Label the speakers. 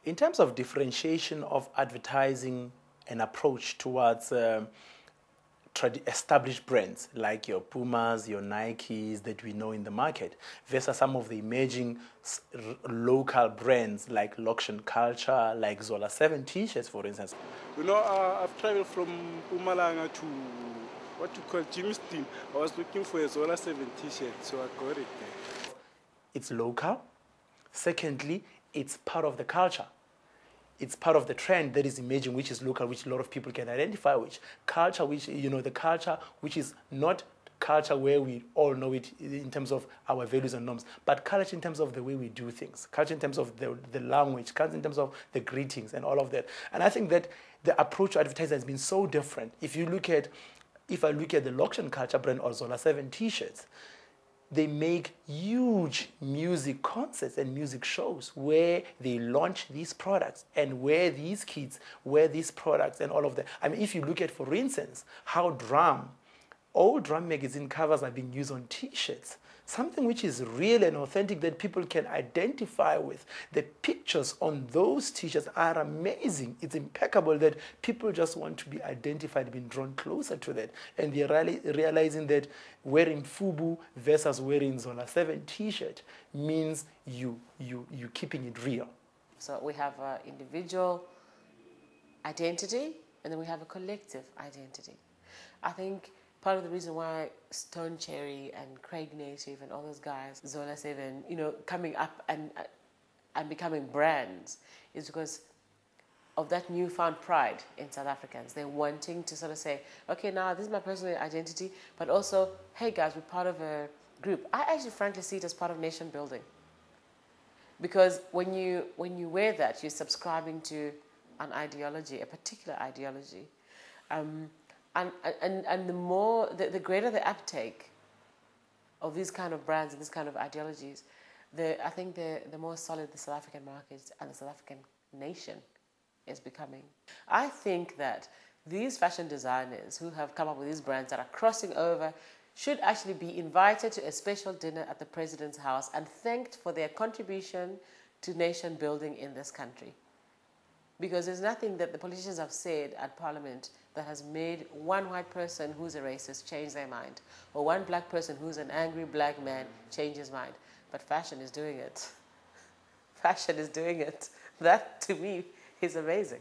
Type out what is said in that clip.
Speaker 1: In terms of differentiation of advertising and approach towards established brands like your Pumas, your Nikes that we know in the market versus some of the emerging local brands like Loction Culture, like Zola 7 t-shirts, for instance.
Speaker 2: You know, I've traveled from Pumalanga to what you call Jimmy's team. I was looking for a Zola 7 t-shirt, so I got it there.
Speaker 1: It's local. Secondly, it's part of the culture. It's part of the trend that is emerging, which is local, which a lot of people can identify with. Culture, which, the culture which is not culture where we all know it in terms of our values and norms, but culture in terms of the way we do things, culture in terms of the language, culture in terms of the greetings and all of that. And I think that the approach to advertising has been so different. If I look at the Loction Culture brand or Zola 7 t-shirts, they make huge music concerts and music shows where they launch these products and where these kids wear these products and all of that. I mean, if you look at, for instance, how old drum magazine covers are being used on t-shirts, something which is real and authentic that people can identify with. The pictures on those t-shirts are amazing. It's impeccable that people just want to be identified, being drawn closer to that. And they're realizing that wearing FUBU versus wearing Zola 7 t-shirt means you keeping it real.
Speaker 3: So we have an individual identity and then we have a collective identity. I think part of the reason why Stone Cherry and Craig Native and all those guys, Zola 7, coming up and becoming brands is because of that newfound pride in South Africans. They're wanting to sort of say, okay, now this is my personal identity, but also, hey guys, we're part of a group. I actually frankly see it as part of nation building. Because when you wear that, you're subscribing to an ideology, a particular ideology. And the greater the uptake of these kind of brands and these kind of ideologies, I think the more solid the South African market and the South African nation is becoming. I think that these fashion designers who have come up with these brands that are crossing over should actually be invited to a special dinner at the President's house and thanked for their contribution to nation building in this country. Because there's nothing that the politicians have said at Parliament that has made one white person who's a racist change their mind, or one black person who's an angry black man change his mind. But fashion is doing it. Fashion is doing it. That, to me, is amazing.